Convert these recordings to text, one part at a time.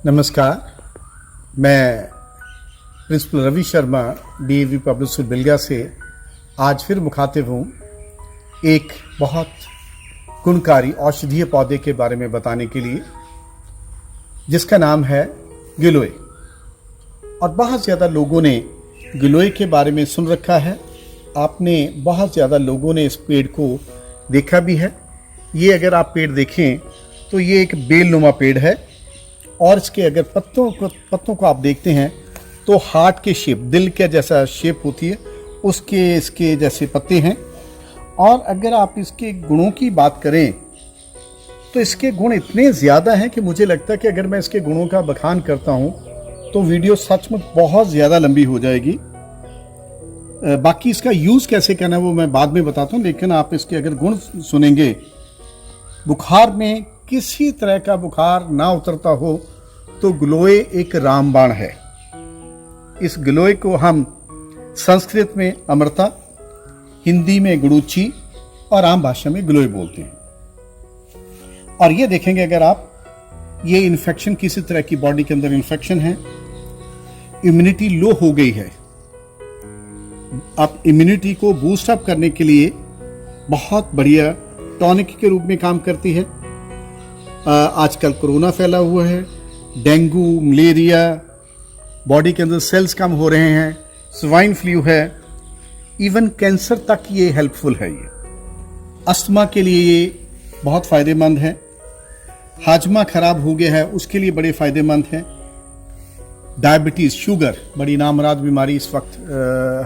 नमस्कार, मैं principal Ravi Sharma DAV public school Bilga से आज फिर मुखातिब हूँ एक बहुत गुणकारी औषधीय पौधे के बारे में बताने के लिए, जिसका नाम है गिलोय। और बहुत ज़्यादा लोगों ने गिलोय के बारे में सुन रखा है। आपने बहुत ज़्यादा लोगों ने इस पेड़ को देखा भी है। ये अगर आप पेड़ देखें तो ये एक बेलनुमा पेड़ है और इसके अगर पत्तों को आप देखते हैं तो हार्ट के शेप, दिल के जैसा शेप होती है, उसके इसके जैसे पत्ते हैं। और अगर आप इसके गुणों की बात करें तो इसके गुण इतने ज़्यादा हैं कि मुझे लगता है कि अगर मैं इसके गुणों का बखान करता हूं तो वीडियो सचमुच बहुत ज़्यादा लंबी हो जाएगी। बाकी इसका यूज़ कैसे करना है वो मैं बाद में बताता हूं, लेकिन आप इसके अगर गुण सुनेंगे, बुखार में किसी तरह का बुखार ना उतरता हो तो गिलोय एक रामबाण है। इस गिलोय को हम संस्कृत में अमृता, हिंदी में गुड़ूची और आम भाषा में गिलोय बोलते हैं। और ये देखेंगे अगर आप, ये इन्फेक्शन, किसी तरह की बॉडी के अंदर इन्फेक्शन है, इम्यूनिटी लो हो गई है, आप इम्यूनिटी को बूस्ट अप करने के लिए बहुत बढ़िया टॉनिक के रूप में काम करती है। आजकल कोरोना फैला हुआ है, डेंगू, मलेरिया, बॉडी के अंदर सेल्स कम हो रहे हैं, स्वाइन फ्लू है, इवन कैंसर तक ये हेल्पफुल है। ये अस्थमा के लिए ये बहुत फ़ायदेमंद है। हाजमा खराब हो गया है उसके लिए बड़े फ़ायदेमंद है। डायबिटीज़, शुगर, बड़ी नामराद बीमारी इस वक्त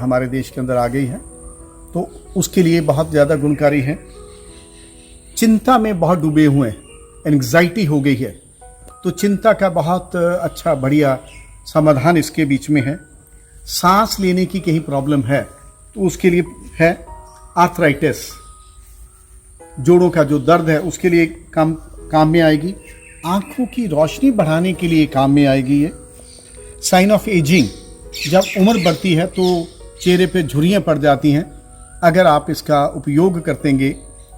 हमारे देश के अंदर आ गई है, तो उसके लिए बहुत ज़्यादा गुणकारी है। चिंता में बहुत डूबे हुए हैं, एंग्जाइटी हो गई है, तो चिंता का बहुत अच्छा बढ़िया समाधान इसके बीच में है। सांस लेने की कहीं प्रॉब्लम है तो उसके लिए है। आर्थराइटिस, जोड़ों का जो दर्द है उसके लिए काम में आएगी। आंखों की रोशनी बढ़ाने के लिए काम में आएगी ये। साइन ऑफ एजिंग, जब उम्र बढ़ती है तो चेहरे पे झुर्रियाँ पड़ जाती हैं, अगर आप इसका उपयोग करतेंगे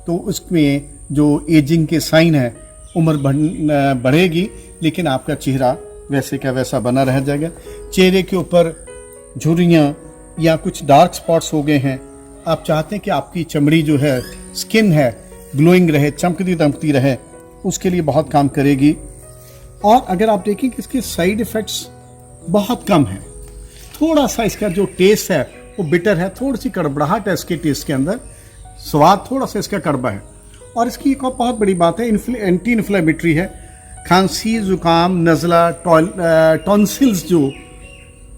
तो उसमें जो एजिंग के साइन है, उम्र बढ़ेगी लेकिन आपका चेहरा वैसे का वैसा बना रह जाएगा। चेहरे के ऊपर झुर्रियाँ या कुछ डार्क स्पॉट्स हो गए हैं, आप चाहते हैं कि आपकी चमड़ी जो है, स्किन है, ग्लोइंग रहे, चमकती दमकती रहे, उसके लिए बहुत काम करेगी। और अगर आप देखें कि इसके साइड इफ़ेक्ट्स बहुत कम है। थोड़ा सा इसका जो टेस्ट है वो बिटर है, थोड़ी सी कड़बड़ाहट है इसके टेस्ट के अंदर, स्वाद थोड़ा सा इसका कड़वा है। और इसकी एक और बहुत बड़ी बात है, एंटी इन्फ्लेमेटरी है। खांसी, जुकाम, नज़ला, टॉन्सिल्स जो,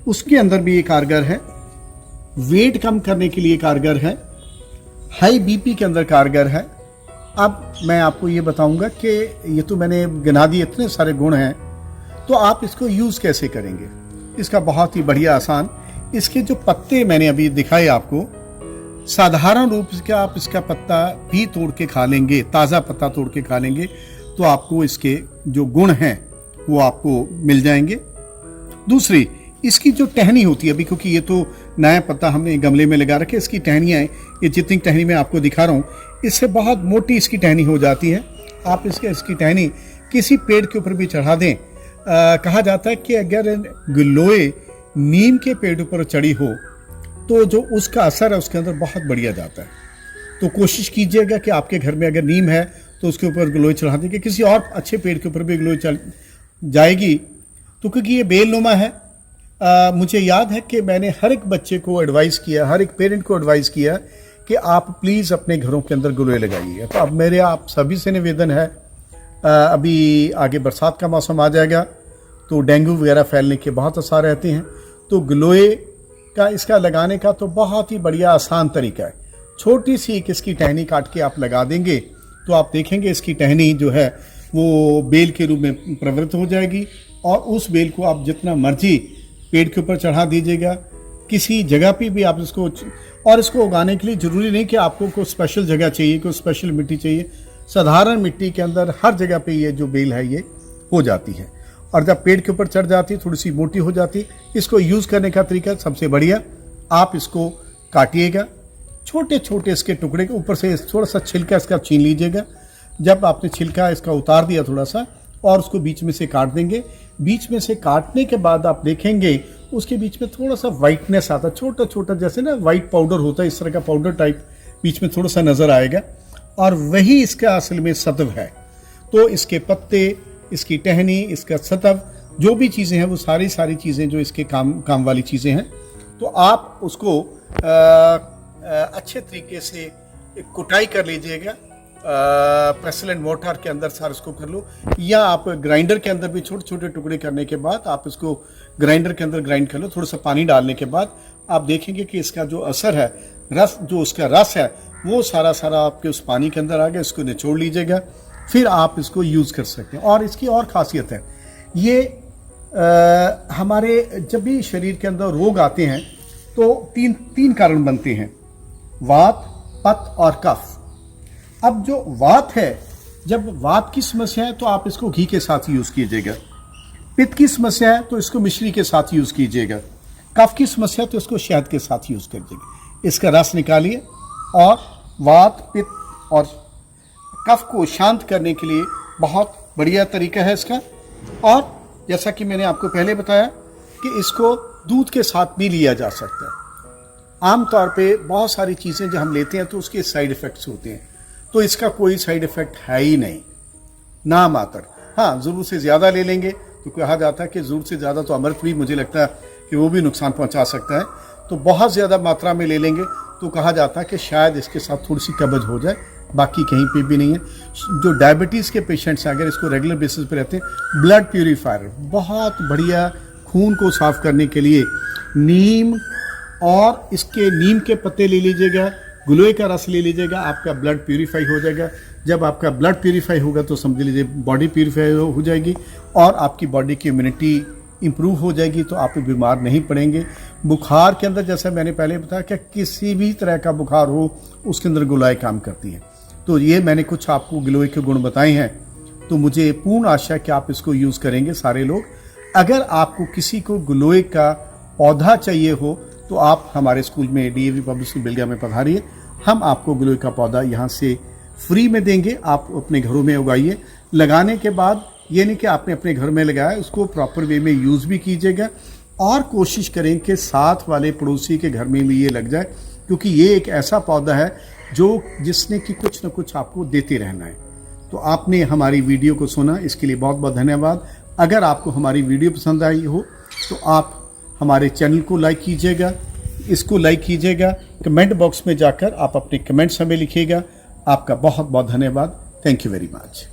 उसके अंदर भी ये कारगर है। वेट कम करने के लिए कारगर है। हाई बीपी के अंदर कारगर है। अब मैं आपको ये बताऊंगा कि ये तो मैंने गिना दिए, इतने सारे गुण हैं, तो आप इसको यूज़ कैसे करेंगे। इसका बहुत ही बढ़िया आसान, इसके जो पत्ते मैंने अभी दिखाए आपको, साधारण रूप से आप इसका पत्ता भी तोड़ के खा लेंगे, ताज़ा पत्ता तोड़ के खा लेंगे तो आपको इसके जो गुण हैं वो आपको मिल जाएंगे। दूसरी, इसकी जो टहनी होती है, अभी क्योंकि ये तो नया पत्ता हमने गमले में लगा रखे, इसकी टहनियाँ हैं, ये जितनी टहनी मैं आपको दिखा रहा हूँ, इससे बहुत मोटी इसकी टहनी हो जाती है। आप इसकी टहनी किसी पेड़ के ऊपर भी चढ़ा दें। कहा जाता है कि अगर गिलोय नीम के पेड़ ऊपर चढ़ी हो तो जो उसका असर है उसके अंदर बहुत बढ़िया जाता है। तो कोशिश कीजिएगा कि आपके घर में अगर नीम है तो उसके ऊपर गिलोय चढ़ा देंगे, किसी और अच्छे पेड़ के ऊपर भी गिलोय चल जाएगी। तो क्योंकि ये बेलनुमा है, मुझे याद है कि मैंने हर एक बच्चे को एडवाइस किया, हर एक पेरेंट को एडवाइस किया कि आप प्लीज़ अपने घरों के अंदर गिलोय लगाइए। तो अब मेरे आप सभी से निवेदन है, अभी आगे बरसात का मौसम आ जाएगा तो डेंगू वगैरह फैलने के बहुत आसार रहते हैं, तो गिलोय का इसका लगाने का तो बहुत ही बढ़िया आसान तरीका है। छोटी सी एक इसकी टहनी काट के आप लगा देंगे तो आप देखेंगे इसकी टहनी जो है वो बेल के रूप में प्रवृत्त हो जाएगी, और उस बेल को आप जितना मर्जी पेड़ के ऊपर चढ़ा दीजिएगा, किसी जगह पे भी आप इसको। और इसको उगाने के लिए ज़रूरी नहीं कि आपको कोई स्पेशल जगह चाहिए, कोई स्पेशल मिट्टी चाहिए। साधारण मिट्टी के अंदर हर जगह पे ये जो बेल है ये हो जाती है, और जब पेड़ के ऊपर चढ़ जाती, थोड़ी सी मोटी हो जाती। इसको यूज़ करने का तरीका सबसे बढ़िया, आप इसको काटिएगा, छोटे छोटे इसके टुकड़े के ऊपर से थोड़ा सा छिलका इसका छीन लीजिएगा। जब आपने छिलका इसका उतार दिया थोड़ा सा, और उसको बीच में से काट देंगे। बीच में से काटने के बाद आप देखेंगे उसके बीच में थोड़ा सा वाइटनेस आता है, छोटा छोटा, जैसे ना वाइट पाउडर होता है, इस तरह का पाउडर टाइप बीच में थोड़ा सा नजर आएगा, और वही इसका असल में सत्व है। तो इसके पत्ते, इसकी टहनी, इसका सत्व, जो भी चीज़ें हैं वो सारी चीज़ें जो इसके काम वाली चीज़ें हैं, तो आप उसको अच्छे तरीके से कुटाई कर लीजिएगा। पेसल एंड मोर्टार के अंदर सारा इसको कर लो, या आप ग्राइंडर के अंदर भी छोटे छोटे टुकड़े करने के बाद आप इसको ग्राइंडर के अंदर ग्राइंड कर लो। थोड़ा सा पानी डालने के बाद आप देखेंगे कि इसका जो असर है, रस, जो उसका रस है वो सारा आपके उस पानी के अंदर आ गया। इसको निचोड़ लीजिएगा, फिर आप इसको यूज़ कर सकते हैं। और इसकी और खासियत है, ये हमारे जब भी शरीर के अंदर रोग आते हैं तो तीन कारण बनते हैं, वात, पत और कफ। अब जो वात है, जब वात की समस्या है तो आप इसको घी के साथ यूज़ कीजिएगा। पित्त की समस्या है तो इसको मिश्री के साथ यूज़ कीजिएगा। कफ की समस्या तो इसको शहद के साथ यूज़ कीजिएगा। इसका रस निकालिए, और वात, पित्त और कफ को शांत करने के लिए बहुत बढ़िया तरीका है इसका। और जैसा कि मैंने आपको पहले बताया कि इसको दूध के साथ भी लिया जा सकता है। आमतौर पे बहुत सारी चीज़ें जो हम लेते हैं तो उसके साइड इफ़ेक्ट्स होते हैं, तो इसका कोई साइड इफ़ेक्ट है ही नहीं, ना मात्र। हाँ, ज़रूरत से ज़्यादा ले लेंगे तो कहा जाता है कि ज़रूरत से ज़्यादा तो अमृत भी, मुझे लगता है कि वो भी नुकसान पहुंचा सकता है। तो बहुत ज़्यादा मात्रा में ले लेंगे तो कहा जाता है कि शायद इसके साथ थोड़ी सी कब्ज हो जाए, बाकी कहीं पे भी नहीं है। जो डायबिटीज़ के पेशेंट्स हैं, अगर इसको रेगुलर बेसिस पे रहते हैं, ब्लड प्यूरीफायर बहुत बढ़िया, खून को साफ करने के लिए नीम, और इसके नीम के पत्ते ले लीजिएगा, गिलोय का रस ले लीजिएगा, आपका ब्लड प्यूरीफाई हो जाएगा। जब आपका ब्लड प्यूरीफाई होगा तो समझ लीजिए बॉडी प्यूरीफाई हो जाएगी, और आपकी बॉडी की इम्यूनिटी इंप्रूव हो जाएगी, तो आप बीमार नहीं पड़ेंगे। बुखार के अंदर, जैसा मैंने पहले बताया कि किसी भी तरह का बुखार हो उसके अंदर गिलोय काम करती है। तो ये मैंने कुछ आपको गिलोय के गुण बताए हैं, तो मुझे पूर्ण आशा है कि आप इसको यूज़ करेंगे सारे लोग। अगर आपको किसी को गिलोय का पौधा चाहिए हो तो आप हमारे स्कूल में, डीएवी पब्लिक स्कूल बेलगाम में पधारिए, हम आपको गिलोय का पौधा यहाँ से फ्री में देंगे। आप अपने घरों में उगाइए। लगाने के बाद ये नहीं कि आपने अपने घर में लगाया, उसको प्रॉपर वे में यूज़ भी कीजिएगा, और कोशिश करें कि साथ वाले पड़ोसी के घर में भी ये लग जाए, क्योंकि ये एक ऐसा पौधा है जिसने कि कुछ न कुछ आपको देते रहना है। तो आपने हमारी वीडियो को सुना, इसके लिए बहुत बहुत धन्यवाद। अगर आपको हमारी वीडियो पसंद आई हो तो आप हमारे चैनल को लाइक कीजिएगा, इसको लाइक कीजिएगा, कमेंट बॉक्स में जाकर आप अपने कमेंट्स हमें लिखिएगा। आपका बहुत बहुत धन्यवाद। Thank you very much.